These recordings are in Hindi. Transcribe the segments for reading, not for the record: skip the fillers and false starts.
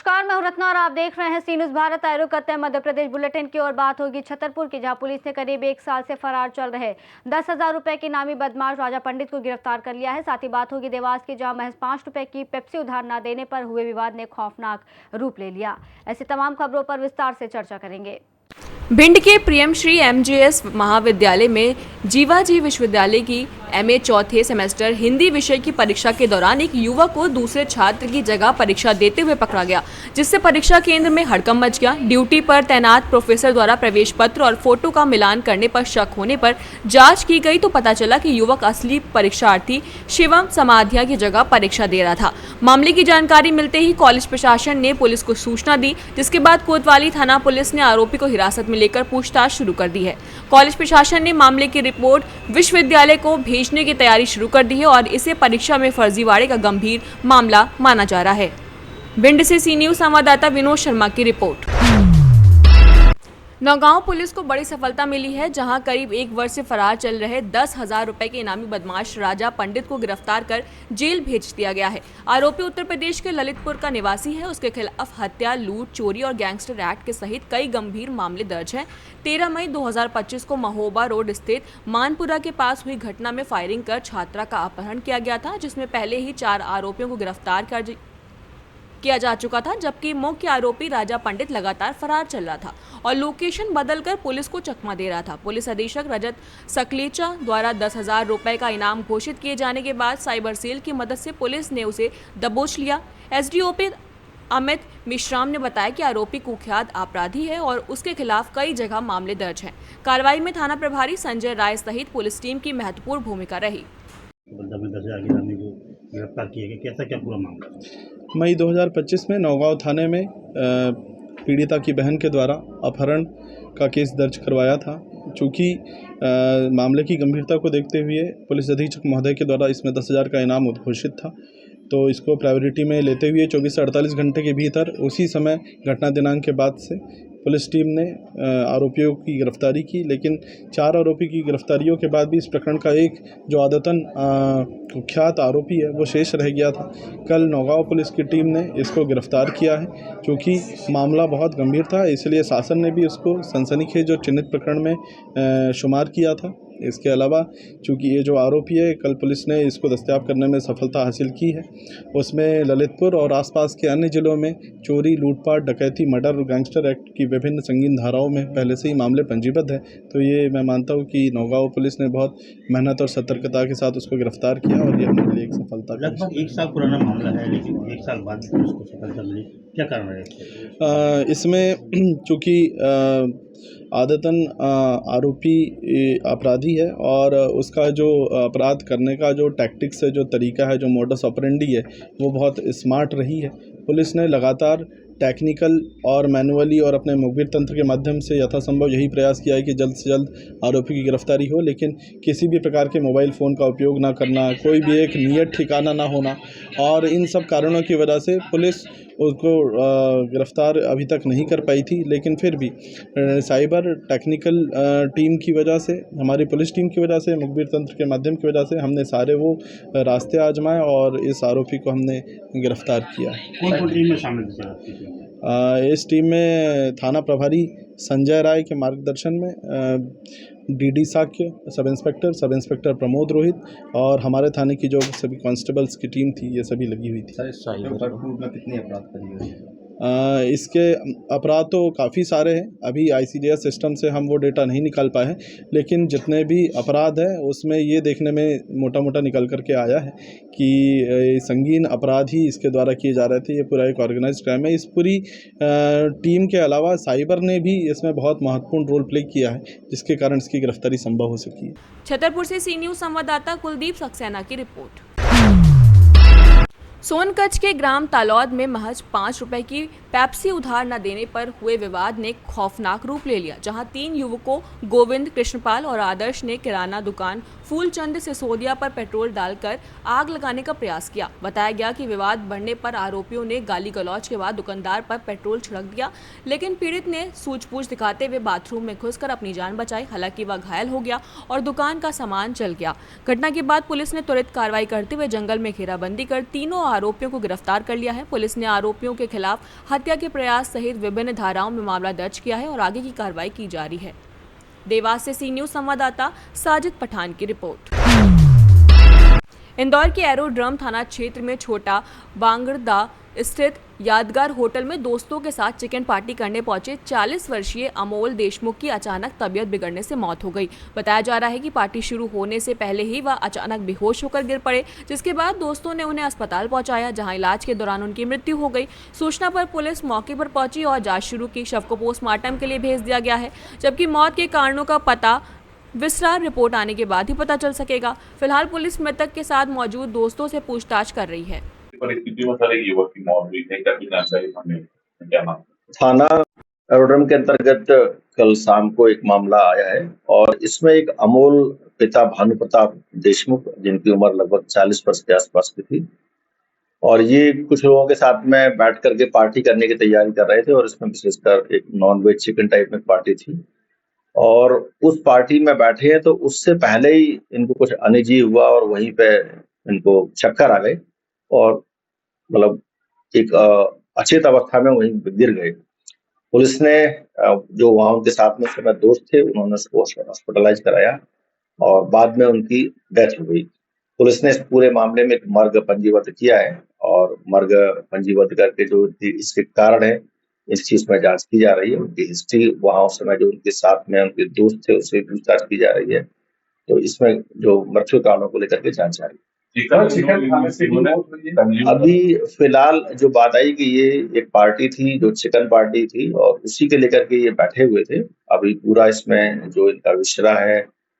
नमस्कार, मैं हूं रत्ना और आप देख रहे हैं सी न्यूज़ भारत। आयोग करते हैं मध्य प्रदेश बुलेटिन की और बात होगी छतरपुर की, जहां पुलिस ने करीब 1 साल से फरार चल रहे 10,000 रुपए के इनामी बदमाश राजा पंडित को गिरफ्तार कर लिया है। साथ ही बात होगी देवास की, जहां महज 5 रुपए की पेप्सी उधार न देने पर हुए विवाद ने खौफनाक रूप ले लिया। ऐसी तमाम खबरों पर विस्तार से चर्चा करेंगे। भिंड के प्रियमश्री एमजेएस महाविद्यालय में जीवाजी विश्वविद्यालय की एमए चौथे सेमेस्टर हिंदी विषय की परीक्षा के दौरान एक युवक को दूसरे छात्र की जगह परीक्षा देते हुए पकड़ा गया, जिससे परीक्षा केंद्र में हड़कंप मच गया। ड्यूटी पर तैनात प्रोफेसर द्वारा प्रवेश पत्र और फोटो का मिलान करने पर शक होने पर जांच की गई तो पता चला कि युवक असली परीक्षार्थी शिवम समाधिया की जगह परीक्षा दे रहा था। मामले की जानकारी मिलते ही कॉलेज प्रशासन ने पुलिस को सूचना दी, जिसके बाद कोतवाली थाना पुलिस ने आरोपी को हिरासत में लेकर पूछताछ शुरू कर दी है। कॉलेज प्रशासन ने मामले की रिपोर्ट विश्वविद्यालय को भेजने की तैयारी शुरू कर दी है और इसे परीक्षा में फर्जीवाड़े का गंभीर मामला माना जा रहा है। भिंड से सी न्यूज़ संवाददाता विनोद शर्मा की रिपोर्ट। नौगांव पुलिस को बड़ी सफलता मिली है, जहां करीब 1 वर्ष से फरार चल रहे 10,000 रुपए के इनामी बदमाश राजा पंडित को गिरफ्तार कर जेल भेज दिया गया है। आरोपी उत्तर प्रदेश के ललितपुर का निवासी है। उसके खिलाफ हत्या, लूट, चोरी और गैंगस्टर एक्ट के सहित कई गंभीर मामले दर्ज हैं। 13 मई 2025 को महोबा रोड स्थित मानपुरा के पास हुई घटना में फायरिंग कर छात्रा का अपहरण किया गया था, जिसमें पहले ही 4 आरोपियों को गिरफ्तार किया जा चुका था, जबकि मुख्य आरोपी राजा पंडित लगातार फरार चल रहा था और लोकेशन बदलकर पुलिस को चकमा दे रहा था। पुलिस अधीक्षक रजत सकलेचा द्वारा 10,000 रुपए का इनाम घोषित किए जाने के बाद साइबर सेल की मदद से पुलिस ने उसे दबोच लिया। एसडीओपी अमित मिश्राम ने बताया कि आरोपी कुख्यात अपराधी है और उसके खिलाफ कई जगह मामले दर्ज हैं। कार्रवाई में थाना प्रभारी संजय राय सहित पुलिस टीम की महत्वपूर्ण भूमिका रही। गिरफ्तार किए गए, कैसा क्या पूरा मामला? मई 2025 में नौगांव थाने में पीड़िता की बहन के द्वारा अपहरण का केस दर्ज करवाया था। चूँकि मामले की गंभीरता को देखते हुए पुलिस अधीक्षक महोदय के द्वारा इसमें 10,000 का इनाम उद्घोषित था, तो इसको प्रायोरिटी में लेते हुए 24 से 48 घंटे के भीतर उसी समय घटना दिनांक के बाद से पुलिस टीम ने आरोपियों की गिरफ्तारी की। लेकिन 4 आरोपी की गिरफ्तारियों के बाद भी इस प्रकरण का एक जो आदतन कुख्यात आरोपी है वो शेष रह गया था। कल नौगांव पुलिस की टीम ने इसको गिरफ्तार किया है। क्योंकि मामला बहुत गंभीर था, इसलिए शासन ने भी उसको सनसनीखेज जो चिन्हित प्रकरण में शुमार किया था। इसके अलावा चूँकि ये जो आरोपी है, कल पुलिस ने इसको दस्तयाब करने में सफलता हासिल की है। उसमें ललितपुर और आसपास के अन्य ज़िलों में चोरी, लूटपाट, डकैती, मर्डर और गैंगस्टर एक्ट की विभिन्न संगीन धाराओं में पहले से ही मामले पंजीबद्ध हैं। तो ये मैं मानता हूँ कि नौगांव पुलिस ने बहुत मेहनत और सतर्कता के साथ उसको गिरफ्तार किया और ये हमारे लिए एक सफलता। लगभग 1 साल पुराना मामला है, लेकिन 1 साल बाद उसको सफलता मिली, क्या कारण है? इसमें चूँकि आदतन आरोपी अपराधी है और उसका जो अपराध करने का जो टैक्टिक्स है, जो तरीका है, जो मोडस ऑपरेंडी है, वो बहुत स्मार्ट रही है। पुलिस ने लगातार टेक्निकल और मैनुअली और अपने मुखबिर तंत्र के माध्यम से यथासंभव यही प्रयास किया है कि जल्द से जल्द आरोपी की गिरफ्तारी हो, लेकिन किसी भी प्रकार के मोबाइल फ़ोन का उपयोग ना करना, कोई भी एक नियत ठिकाना ना होना और इन सब कारणों की वजह से पुलिस उसको गिरफ्तार अभी तक नहीं कर पाई थी। लेकिन फिर भी साइबर टेक्निकल टीम की वजह से, हमारी पुलिस टीम की वजह से, मुखबिर तंत्र के माध्यम की वजह से हमने सारे वो रास्ते आजमाए और इस आरोपी को हमने गिरफ्तार किया है। कौन टीम में शामिल थे? इस टीम में थाना प्रभारी संजय राय के मार्गदर्शन में DD Shakya, sub inspector Pramod Rohit और हमारे थाने की जो सभी कांस्टेबल्स की टीम थी, ये सभी लगी हुई थी। कितने अपराध करेंगे? इसके अपराध तो काफ़ी सारे हैं। अभी आईसीडीएस सिस्टम से हम वो डेटा नहीं निकाल पाए हैं, लेकिन जितने भी अपराध हैं उसमें ये देखने में मोटा मोटा निकल करके आया है कि संगीन अपराध ही इसके द्वारा किए जा रहे थे। ये पूरा एक ऑर्गेनाइज्ड क्राइम है। इस पूरी टीम के अलावा साइबर ने भी इसमें बहुत महत्वपूर्ण रोल प्ले किया है, जिसके कारण इसकी गिरफ्तारी संभव हो सकी है। छतरपुर से सी न्यूज़ संवाददाता कुलदीप सक्सेना की रिपोर्ट। सोनकच्छ के ग्राम तालौद में महज 5 रुपए की पेप्सी उधार न देने पर हुए विवाद ने खौफनाक रूप ले लिया, जहां 3 युवकों गोविंद, कृष्णपाल और आदर्श ने किराना दुकान फूलचंद सिसोदिया पर पेट्रोल डालकर आग लगाने का प्रयास किया। बताया गया कि विवाद बढ़ने पर आरोपियों ने गाली गलौज के बाद दुकानदार पर पेट्रोल छिड़क दिया, लेकिन पीड़ित ने सूझबूझ दिखाते हुए बाथरूम में घुसकर अपनी जान बचाई। हालांकि वह घायल हो गया और दुकान का सामान जल गया। घटना के बाद पुलिस ने त्वरित कार्रवाई करते हुए जंगल में घेराबंदी कर तीनों आरोपियों को गिरफ्तार कर लिया है। पुलिस ने आरोपियों के खिलाफ हत्या के प्रयास सहित विभिन्न धाराओं में मामला दर्ज किया है और आगे की कार्रवाई की जा रही है। देवास से सी न्यूज संवाददाता साजिद पठान की रिपोर्ट। इंदौर के एरोड्रम थाना क्षेत्र में छोटा बांगरदा स्थित यादगार होटल में दोस्तों के साथ चिकन पार्टी करने पहुंचे 40 वर्षीय अमोल देशमुख की अचानक तबीयत बिगड़ने से मौत हो गई। बताया जा रहा है कि पार्टी शुरू होने से पहले ही वह अचानक बेहोश होकर गिर पड़े, जिसके बाद दोस्तों ने उन्हें अस्पताल पहुंचाया, जहां इलाज के दौरान उनकी मृत्यु हो गई। सूचना पर पुलिस मौके पर पहुंची और जांच शुरू की। शव को पोस्टमार्टम के लिए भेज दिया गया है, जबकि मौत के कारणों का पता विस्तार रिपोर्ट आने के बाद ही पता चल सकेगा। फिलहाल पुलिस मृतक के साथ मौजूद दोस्तों से पूछताछ कर रही है। परिस्थिति में सारे युवक की मौत हुई है, क्या जानकारी हमें क्या नाम? थाना एरोड्रम के अंतर्गत कल शाम को एक मामला आया है और इसमें एक अमोल पिता भानु प्रताप देशमुख, जिनकी उम्र लगभग 40 वर्ष के आसपास की थी, और ये कुछ लोगों के साथ में बैठ करके पार्टी करने की तैयारी कर रहे थे और इसमें विशेषकर एक नॉन-वेज चिकन टाइप में पार्टी थी और उस पार्टी में बैठे हैं तो उससे पहले ही इनको कुछ अनिजी हुआ और वहीं पे इनको चक्कर आ गए और मतलब एक अचेत अवस्था में वहीं गिर गए। पुलिस ने जो वहां उनके साथ में समय दोस्त थे, उन्होंने उसको हॉस्पिटलाइज कराया और बाद में उनकी डेथ हो गई। पुलिस ने इस पूरे मामले में एक मर्ग पंजीबद्ध किया है और मर्ग पंजीबद्ध करके जो इसके कारण है इस चीज में जांच की जा रही है। उनकी हिस्ट्री वहां उस समय जो उनके साथ में उनके दोस्त थे उससे पूछताछ की जा रही है, तो इसमें जो मृत्यु कारणों को लेकर के जांच जारी है। अभी फिलहाल जो बात आई कि ये एक पार्टी थी जो चिकन पार्टी थी और उसी के लेकर के ये बैठे हुए थे। अभी पूरा इसमें जो इनका विषरा है,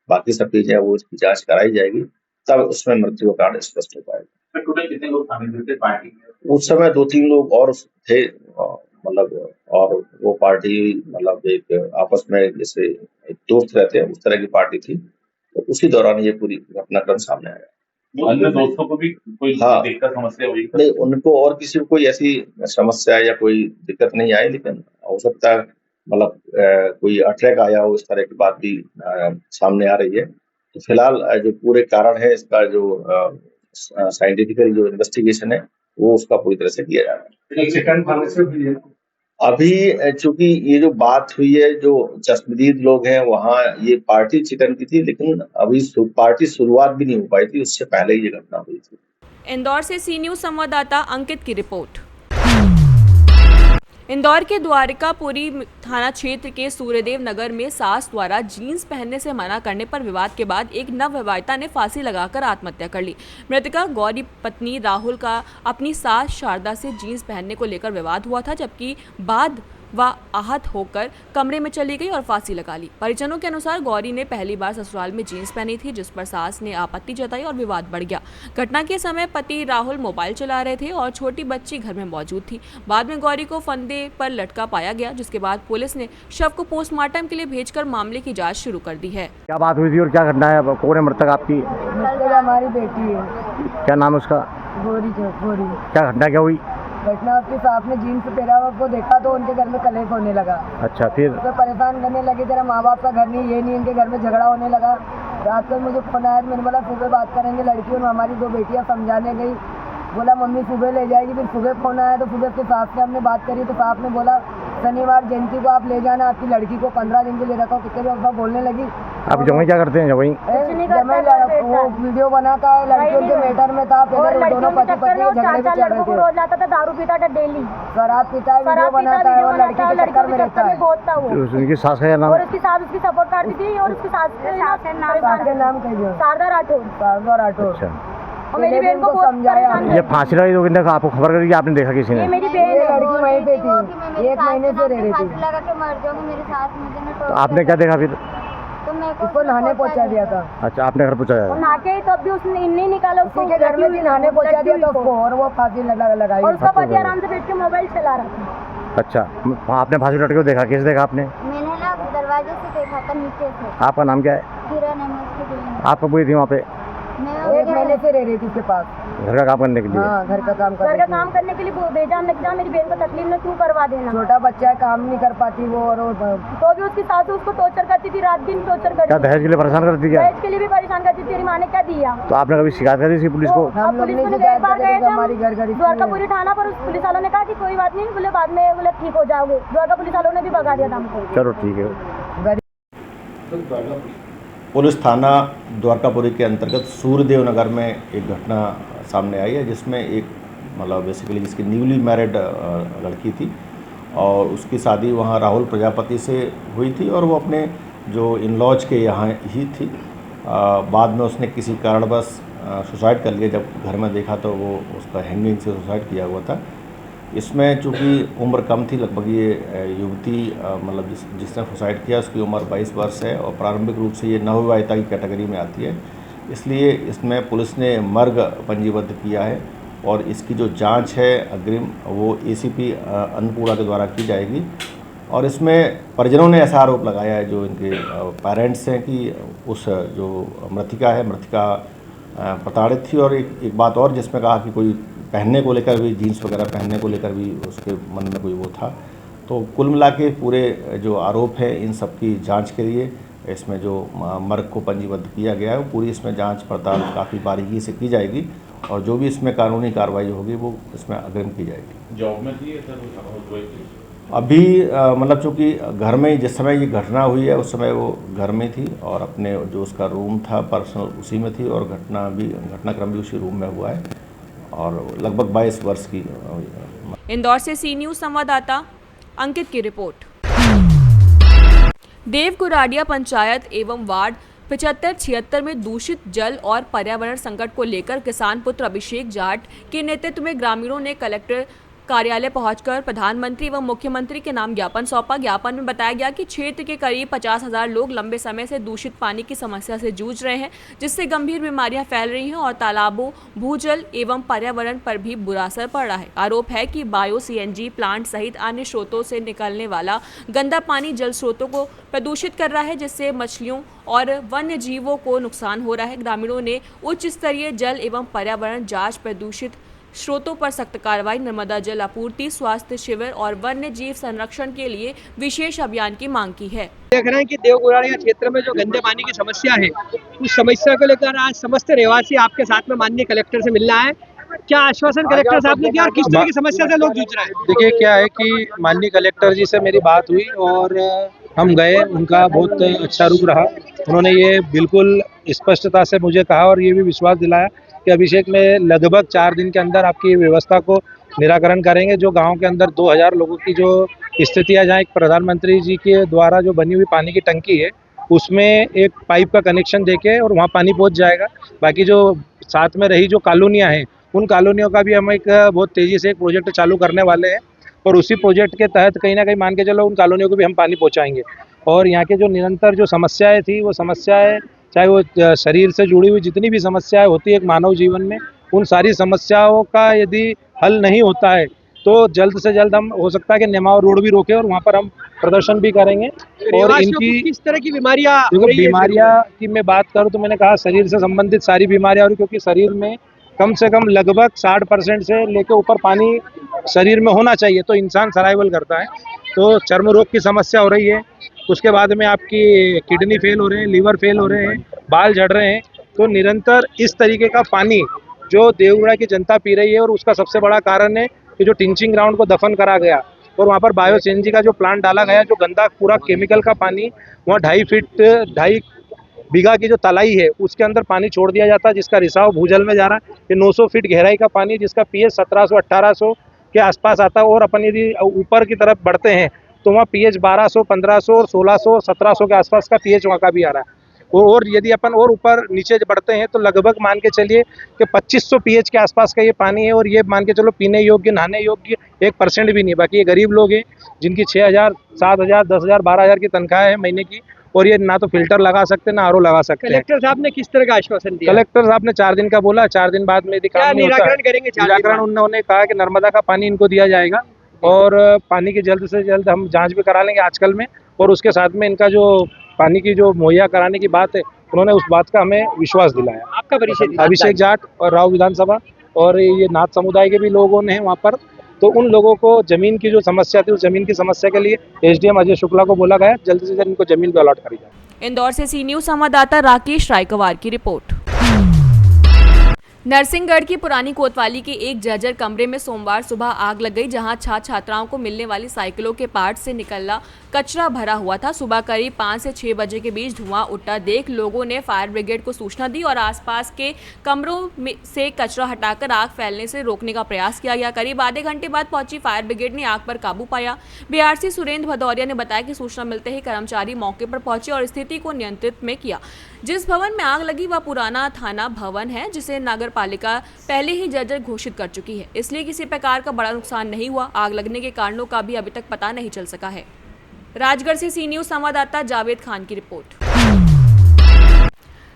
बाकी सब चीजें वो इसकी जांच कराई जाएगी, तब उसमें मृत्यु का कारण स्पष्ट हो पाएगा। टोटल कितने लोग शामिल थे पार्टी में? उस समय 2-3 लोग और थे, मतलब और वो पार्टी मतलब एक आपस में जैसे एक दोस्त रहते हैं उस तरह की पार्टी थी, तो उसी दौरान ये पूरी घटनाक्रम सामने आया। अन्य दोस्तों को भी कोई दिक्कत समस्या हुई? नहीं, उनको और किसी को कोई ऐसी समस्या या कोई दिक्कत नहीं आई, लेकिन हो सकता है मतलब कोई अटैक आया हो, इस तरह की बात भी सामने आ रही है। तो फिलहाल जो पूरे कारण है इसका जो साइंटिफिकली जो इन्वेस्टिगेशन है वो उसका पूरी तरह से किया जा रहा है। चिकन खाने से भी है अभी चूंकि ये जो बात हुई है, जो चश्मदीद लोग हैं वहाँ ये पार्टी चिकन की थी, लेकिन अभी पार्टी शुरुआत भी नहीं हो पाई थी, उससे पहले ही ये घटना हुई थी। इंदौर से सी न्यूज संवाददाता अंकित की रिपोर्ट। इंदौर के द्वारिकापुरी थाना क्षेत्र के सूर्यदेव नगर में सास द्वारा जीन्स पहनने से मना करने पर विवाद के बाद एक नवविवाहिता ने फांसी लगाकर आत्महत्या कर ली। मृतका गौरी पत्नी राहुल का अपनी सास शारदा से जीन्स पहनने को लेकर विवाद हुआ था, जबकि बाद वह आहत होकर कमरे में चली गई और फांसी लगा ली। परिजनों के अनुसार गौरी ने पहली बार ससुराल में जीन्स पहनी थी, जिस पर सास ने आपत्ति जताई और विवाद बढ़ गया। घटना के समय पति राहुल मोबाइल चला रहे थे और छोटी बच्ची घर में मौजूद थी। बाद में गौरी को फंदे पर लटका पाया गया, जिसके बाद पुलिस ने शव को पोस्टमार्टम के लिए भेजकर मामले की जाँच शुरू कर दी है। क्या बात हुई थी और क्या घटना है? कौन है मृतक आपकी? हमारी बेटी है। क्या नाम है उसका? गोरी। क्या घटना क्या हुई? घटना उसके साथ में जीन्स पहना हुआ को देखा तो उनके घर में कलेश होने लगा। अच्छा, फिर तो परेशान करने लगे, तेरा माँ बाप का घर नहीं, ये नहीं, इनके घर में झगड़ा होने लगा। रात को मुझे फोन आया, मैंने बोला सुबह बात करेंगे। लड़की और हमारी 2 बेटियां समझाने गई, बोला मम्मी सुबह ले जाएगी। फिर सुबह फोन आया तो सुबह उसके सास से हमने बात करी तो सास ने बोला शनिवार जयंती को आप ले जाना, आपकी लड़की को 15 दिन के लिए रखा। कितने लोग बोलने लगी। आप जमाई क्या करते हैं? जमाई वो वीडियो बनाता है, लड़कियों के मैटर में था। पहले दोनों पति पत्नी झगड़े में चल रहे थे। रोज आता था, दारू पीता था, डेली शराब पीता है, वीडियो बनाता है और लड़की के चक्कर में रहता है। बहुत था वो। उनकी सास का नाम? और उसकी सास उसकी सपोर्ट करती थी और उसकी सास के नाम कहिए शारदा राठौर। अच्छा, और मेरी बहन को बहुत परेशान ये फांसी लगाई तो कितने आपको खबर करी? आपने देखा किसी ने? ये मेरी बहन ये लड़की वहीं पे थी, 1 महीने से रह रही थी। लगा के मर जाऊंगी, मेरी सास मुझे तो आपने क्या देखा फिर? तो मेरे को उसको नहाने पहुंचा दिया था। अच्छा, आपने घर पहुंचाया? और नहाके तब भी उसने इन्हें निकाला, उसको के घर में भी नहाने पहुंचा दिया था उसको और वो फांसी लगाई। और उसका पति आराम से बैठ के मोबाइल चला रहा था। अच्छा, आपने फांसी लटके देखा? कैसे देखा आपने? मैंने ना दरवाजे से देखा था, नीचे से। आपका नाम क्या है? किरण है, मैं उसकी बहन। आप कब हुई थी वहाँ पे? मैं 1 महीने से रह रही थी उसके पास। घर का काम करने के लिए? हाँ, घर का काम घर का काम करने के लिए भेजा, हमने कहा मेरी बहन को तकलीफ न क्यों करवा देना। छोटा बच्चा है, काम नहीं कर पाती वो, और तो भी उसकी सासू उसको टॉर्चर करती थी, रात दिन टॉर्चर करती क्या थी। दहेज के लिए परेशान करती क्या? दहेज के लिए भी परेशान करती थी। तेरी माँ ने क्या दिया? तो आपने कभी शिकायत करी थी पुलिस को? हम लोग नहीं पुलिस शिकायत बार करते गए थे, हमारी घर घर द्वारकापुरी थाना पर। उस पुलिस वालों ने कहा कि कोई बात नहीं, बोले बाद में बोले ठीक हो जाओगे। द्वारका पुलिस वालों ने भी भगा दिया था हमको। चलो ठीक है। पुलिस थाना द्वारकापुरी के अंतर्गत सूर्यदेव नगर में एक घटना सामने आई है, जिसमें एक मतलब बेसिकली जिसकी न्यूली मैरिड लड़की थी और उसकी शादी वहाँ राहुल प्रजापति से हुई थी और वो अपने जो इन लॉज के यहाँ ही थी। बाद में उसने किसी कारणवश सुसाइड कर लिया। जब घर में देखा तो वो उसका हैंगिंग से सुसाइड किया हुआ था। इसमें चूँकि उम्र कम थी, लगभग ये युवती मतलब जिसने सुसाइड किया उसकी उम्र 22 वर्ष है और प्रारंभिक रूप से ये नवविवाहिता की कैटेगरी में आती है। इसलिए इसमें पुलिस ने मर्ग पंजीबद्ध किया है और इसकी जो जांच है अग्रिम वो एसीपी अन्नपूर्णा के द्वारा की जाएगी। और इसमें परिजनों ने ऐसा आरोप लगाया है, जो इनके पेरेंट्स हैं, कि उस जो मृतिका है, मृतिका प्रताड़ित थी। और एक बात और जिसमें कहा कि कोई पहनने को लेकर भी, जीन्स वगैरह पहनने को लेकर भी उसके मन में कोई वो था। तो कुल मिला के पूरे जो आरोप है इन सब की जांच के लिए इसमें जो मर्ग को पंजीबद्ध किया गया है वो पूरी इसमें जांच पड़ताल काफ़ी बारीकी से की जाएगी और जो भी इसमें कानूनी कार्रवाई होगी वो इसमें अग्रिम की जाएगी। जॉब में थी सर? अभी मतलब चूँकि घर में जिस समय ये घटना हुई है उस समय वो घर में थी और अपने जो उसका रूम था पर्सनल उसी में थी और घटनाक्रम भी उसी रूम में हुआ है और लगभग 22 वर्ष की। इंदौर से सी न्यूज़ संवाददाता अंकित की रिपोर्ट। देवगुराडिया पंचायत एवं वार्ड 75-76 में दूषित जल और पर्यावरण संकट को लेकर किसान पुत्र अभिषेक जाट के नेतृत्व में ग्रामीणों ने कलेक्टर कार्यालय पहुंचकर प्रधानमंत्री एवं मुख्यमंत्री के नाम ज्ञापन सौंपा। ज्ञापन में बताया गया कि क्षेत्र के करीब 50,000 लोग लंबे समय से दूषित पानी की समस्या से जूझ रहे हैं, जिससे गंभीर बीमारियां फैल रही हैं और तालाबों, भूजल एवं पर्यावरण पर भी बुरा असर पड़ रहा है। आरोप है कि बायो सीएनजी प्लांट सहित अन्य स्रोतों से निकलने वाला गंदा पानी जल स्रोतों को प्रदूषित कर रहा है, जिससे मछलियों और वन्य जीवों को नुकसान हो रहा है। ग्रामीणों ने उच्च स्तरीय जल एवं पर्यावरण जांच, प्रदूषित स्रोतों पर सख्त कार्रवाई, नर्मदा जल आपूर्ति, स्वास्थ्य शिविर और वन्य जीव संरक्षण के लिए विशेष अभियान की मांग की है। देख रहे हैं कि देवगुराडिया क्षेत्र में जो गंदे पानी की समस्या है, उस समस्या को लेकर आज समस्त रहवासी आपके साथ में माननीय कलेक्टर से मिलना है। क्या आश्वासन कलेक्टर साहब ने दिया और किस तरह की समस्या से लोग जूझ रहे हैं? देखिए क्या है कि माननीय कलेक्टर जी से मेरी बात हुई और हम गए, उनका बहुत अच्छा रुख रहा। उन्होंने ये बिल्कुल स्पष्टता से मुझे कहा और ये भी विश्वास दिलाया कि अभिषेक में लगभग 4 दिन के अंदर आपकी व्यवस्था को निराकरण करेंगे। जो गांव के अंदर 2000 लोगों की जो स्थिति है, जहाँ एक प्रधानमंत्री जी के द्वारा जो बनी हुई पानी की टंकी है उसमें एक पाइप का कनेक्शन देके और वहाँ पानी पहुँच जाएगा। बाकी जो साथ में रही जो कॉलोनियाँ हैं उन कॉलोनियों का भी हम एक बहुत तेज़ी से एक प्रोजेक्ट चालू करने वाले हैं और उसी प्रोजेक्ट के तहत कहीं ना कहीं मान के चलो उन कॉलोनियों को भी हम पानी पहुँचाएंगे। और यहाँ के जो निरंतर जो समस्याएँ थी वो समस्याएँ चाहे वो शरीर से जुड़ी हुई जितनी भी समस्याएं होती है एक मानव जीवन में, उन सारी समस्याओं का यदि हल नहीं होता है तो जल्द से जल्द हम हो सकता है कि नेमावर रोड भी रोके और वहाँ पर हम प्रदर्शन भी करेंगे। और इनकी किस तरह की बीमारियां की मैं बात करूँ तो मैंने कहा शरीर से संबंधित सारी बीमारियां हो रही, क्योंकि शरीर में कम से कम लगभग 60% से लेकर ऊपर पानी शरीर में होना चाहिए तो इंसान सर्वाइवल करता है। तो चर्म रोग की समस्या हो रही है, उसके बाद में आपकी किडनी फेल हो रहे हैं, लीवर फेल हो रहे हैं, बाल झड़ रहे हैं। तो निरंतर इस तरीके का पानी जो देवगुड़ा की जनता पी रही है और उसका सबसे बड़ा कारण है कि जो टिंचिंग ग्राउंड को दफन करा गया और वहाँ पर बायो सीएनजी का जो प्लांट डाला गया, जो गंदा पूरा केमिकल का पानी वहाँ 2.5 बीघा की जो तलाई है उसके अंदर पानी छोड़ दिया जाता है, जिसका रिसाव भूजल में जा रहा है। ये 900 फीट गहराई का पानी जिसका पीएच 1700-1800 के आसपास आता है और अपन यदि ऊपर की तरफ बढ़ते हैं तो वहाँ पीएच 1200, 1500 और 1600, 1700 के आसपास का पीएच वहाँ का भी आ रहा है। और यदि अपन और ऊपर नीचे बढ़ते हैं तो लगभग मान के चलिए कि 2500 पीएच के आसपास का ये पानी है और ये मान के चलो पीने योग्य, नहाने योग्य 1% भी नहीं। बाकी ये गरीब लोग हैं जिनकी 6000, 7000, 10,000, 12,000 की तनख्वाह है महीने की और ये ना तो फिल्टर लगा सकते ना आरओ लगा सकते हैं। कलेक्टर साहब ने किस तरह का आश्वासन दिया? कलेक्टर साहब ने 4 दिन का बोला, 4 दिन बाद में यदि काम नहीं होता करेंगे निराकरण उन्होंने कहा कि नर्मदा का पानी इनको दिया जाएगा और पानी की जल्द से जल्द हम जांच भी करा लेंगे आजकल में। और उसके साथ में इनका जो पानी की जो मुहैया कराने की बात है उन्होंने उस बात का हमें विश्वास दिलाया। आपका किसका परिचय दिया? अभिषेक जाट और राव विधानसभा, और ये नाथ समुदाय के भी लोगों ने वहाँ पर, तो उन लोगों को जमीन की जो समस्या थी, उस जमीन की समस्या के लिए एसडीएम अजय शुक्ला को बोला गया जल्द से जल्द इनको जमीन भी अलॉट करी जाए। इंदौर से सी न्यूज संवाददाता राकेश रायकवार की रिपोर्ट। नरसिंहगढ़ की पुरानी कोतवाली के एक जर्जर कमरे में सोमवार सुबह आग लग गई, जहां छात्र छात्राओं को मिलने वाली साइकिलों के पार्ट से निकलना कचरा भरा हुआ था। सुबह करीब 5 से 6 बजे के बीच धुआं उठता देख लोगों ने फायर ब्रिगेड को सूचना दी और आसपास के कमरों में से कचरा हटाकर आग फैलने से रोकने का प्रयास किया गया। करीब आधे घंटे बाद पहुंची फायर ब्रिगेड ने आग पर काबू पाया। बीआरसी सुरेंद्र भदौरिया ने बताया कि सूचना मिलते ही कर्मचारी मौके पर पहुंचे और स्थिति को नियंत्रित में किया। जिस भवन में आग लगी वह पुराना थाना भवन है, जिसे नगर पालिका पहले ही जर्जर घोषित कर चुकी है, इसलिए किसी प्रकार का बड़ा नुकसान नहीं हुआ। आग लगने के कारणों का भी अभी तक पता नहीं चल सका है। राजगढ़ से सी न्यूज संवाददाता जावेद खान की रिपोर्ट।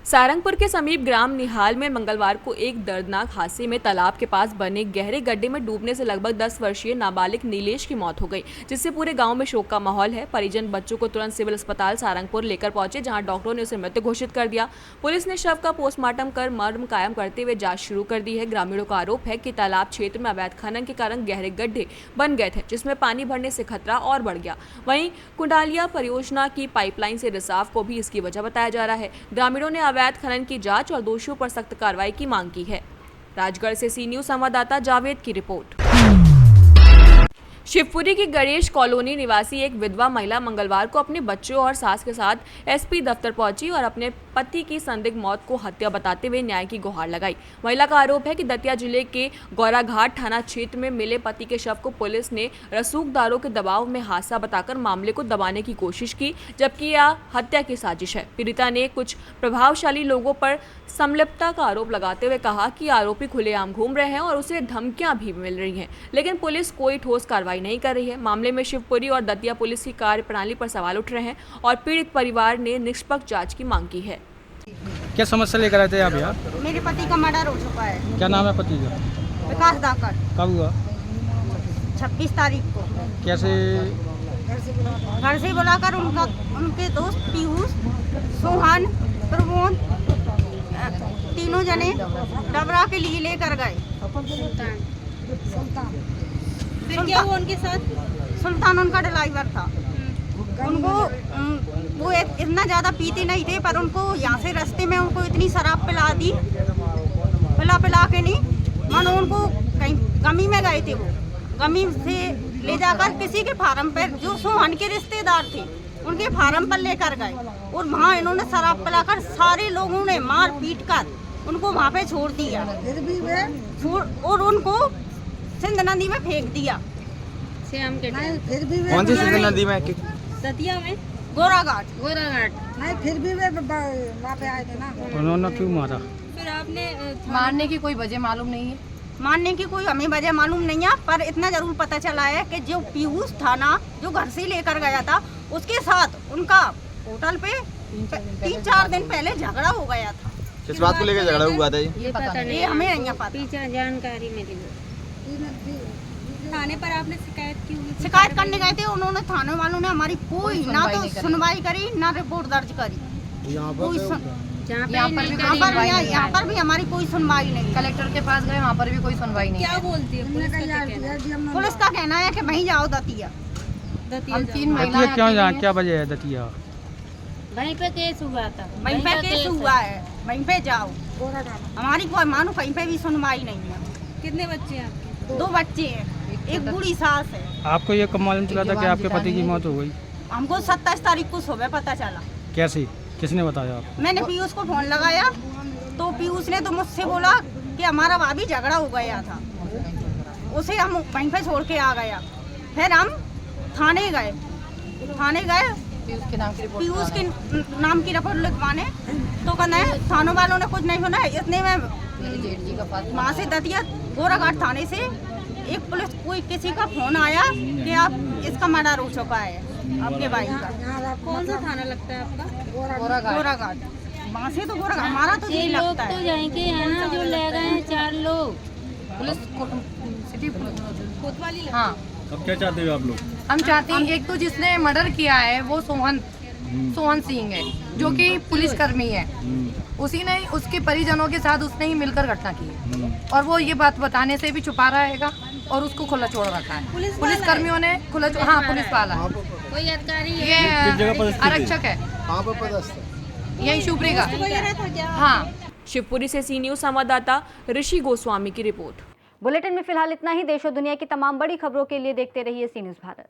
सारंगपुर के समीप ग्राम निहाल में मंगलवार को एक दर्दनाक हादसे में तालाब के पास बने गहरे गड्ढे में डूबने से लगभग 10 वर्षीय नाबालिग नीलेश की मौत हो गई, जिससे पूरे गांव में शोक का माहौल है। परिजन बच्चों को तुरंत सिविल अस्पताल सारंगपुर लेकर पहुंचे, जहां डॉक्टरों ने उसे मृत घोषित कर दिया। पुलिस ने शव का पोस्टमार्टम कर मर्म कायम करते हुए जांच शुरू कर दी है। ग्रामीणों का आरोप है कि तालाब क्षेत्र में अवैध खनन के कारण गहरे गड्ढे बन गए थे, जिसमें पानी भरने से खतरा और बढ़ गया। वहीं कुंडालिया परियोजना की पाइपलाइन से रिसाव को भी इसकी वजह बताया जा रहा है। ग्रामीणों ने अवैध खनन की जांच और दोषियों पर सख्त कार्रवाई की मांग की है। राजगढ़ से सी न्यूज संवाददाता जावेद की रिपोर्ट। शिवपुरी की गणेश कॉलोनी निवासी एक विधवा महिला मंगलवार को अपने बच्चों और सास के साथ एसपी दफ्तर पहुंची और अपने पति की संदिग्ध मौत को हत्या बताते हुए न्याय की गुहार लगाई। महिला का आरोप है कि दतिया जिले के गौराघाट थाना क्षेत्र में मिले पति के शव को पुलिस ने रसूखदारों के दबाव में हादसा बताकर मामले को दबाने की कोशिश की, जबकि यह हत्या की साजिश है। पीड़िता ने कुछ प्रभावशाली लोगों पर संलिप्तता का आरोप लगाते हुए कहा कि आरोपी खुलेआम घूम रहे हैं और उसे धमकियां भी मिल रही हैं, लेकिन पुलिस कोई ठोस कार्रवाई नहीं कर रही है। मामले में शिवपुरी और दतिया पुलिस की कार्यप्रणाली पर सवाल उठ रहे हैं और पीड़ित परिवार ने निष्पक्ष जांच की मांग की है। क्या समस्या लेकर आए थे आप यहाँ? मेरे पति का मर्डर हो चुका है। क्या नाम है पति का? विकास दाकर। कब हुआ? 26 तारीख को। कैसे? घर से बुलाकर उनके दोस्त पीयूष, सोहन, प्रमोद, तीनों जने डबरा के लिए लेकर गए। फिर क्या हुआ उनके साथ? सुल्तान उनका ड्राइवर था। उनको वो इतना ज़्यादा पीते नहीं थे, पर उनको यहाँ से रास्ते में उनको इतनी शराब पिला दी, पिला के नहीं, मानो उनको कहीं गमी में गए थे। वो गमी से ले जाकर किसी के फार्म पर, जो सोहन के रिश्तेदार थे, उनके फार्म पर लेकर गए और वहाँ इन्होंने शराब पिलाकर सारे लोगों ने मार पीट कर उनको वहाँ पे छोड़ दिया और उनको सिंध नदी में फेंक दिया। कौन सी सिंध नदी में? दतिया में गोराघाट। नहीं, फिर भी वे वहाँ पे आए थे ना। उन्होंने क्यों मारा? फिर आपने मारने की कोई वजह मालूम नहीं है। मारने की कोई हमें वजह मालूम नहीं है, पर इतना जरूर पता चला है कि जो पीयूष था ना, जो घर से लेकर गया था, उसके साथ उनका होटल पे 3-4 दिन पहले झगड़ा हो गया था। किस बात को लेकर झगड़ा हुआ था? ये पता नहीं, हमें नहीं पता। जानकारी मिली। थाने पर आपने शिकायत की हुई? शिकायत करने गए थे, उन्होंने थाने वालों ने हमारी कोई ना तो सुनवाई करी ना रिपोर्ट दर्ज करी। यहाँ पर भी हमारी कोई सुनवाई नहीं। कलेक्टर के पास गए, वहाँ पर भी कोई सुनवाई नहीं। क्या बोलती है पुलिस? पुलिस का कहना है कि वहीं जाओ दतिया। हम 3 महीना क्यों जाए? क्या वजह है दतिया? वहीं पे केस हुआ था। वहीं पे केस हुआ है, वहीं पे जाओ। हमारी कोई मानो कहीं पे भी सुनवाई नहीं है। कितने बच्चे हैं आपके? 2 बच्चे हैं, एक बूढ़ी सास है। आपको ये कब मालूम चला था कि आपके पति की मौत हो गई? हमको 27 तारीख को सुबह पता चला। कैसे? किसने बताया आपको? मैंने पीयूष को फोन लगाया तो पीयूष ने तो मुझसे बोला कि हमारा भाभी झगड़ा हो गया था, उसे हम वहीं पे छोड़ के आ गया। फिर हम थाने गए पीयूष के नाम की रिपोर्ट लिखवाने, तो कहना है थानों वालों ने कुछ नहीं सुना। इतने में वहाँ से दतिया गोराघाट थाने से एक पुलिस कोई किसी का फोन आया कि आप इसका मर्डर हो चुका है आपके भाई का। कौन सा थाना लगता है आपका? गोराघाट। वहाँ से तो गोराघाट हमारा तो यही लगता है। तो जाएंगे यहाँ जो ले गए हैं 4 लोग पुलिस सिटी कोतवाली। हाँ, अब क्या चाहते हो आप लोग? हम चाहते हैं एक तो जिसने मर्डर किया है वो सोहन सिंह है, जो कि पुलिसकर्मी है, उसी ने उसके परिजनों के साथ उसने ही मिलकर घटना की है और वो ये बात बताने से भी छुपा रहेगा और उसको खुला छोड़ रखा है। पुलिसकर्मियों ने खुला हाँ पुलिस वाला कोई अधिकारी है? ये आरक्षक है, यही शिवपुरी का। हाँ। शिवपुरी से सी न्यूज संवाददाता ऋषि गोस्वामी की रिपोर्ट। बुलेटिन में फिलहाल इतना ही। देश और दुनिया की तमाम बड़ी खबरों के लिए देखते रहिए सी न्यूज भारत।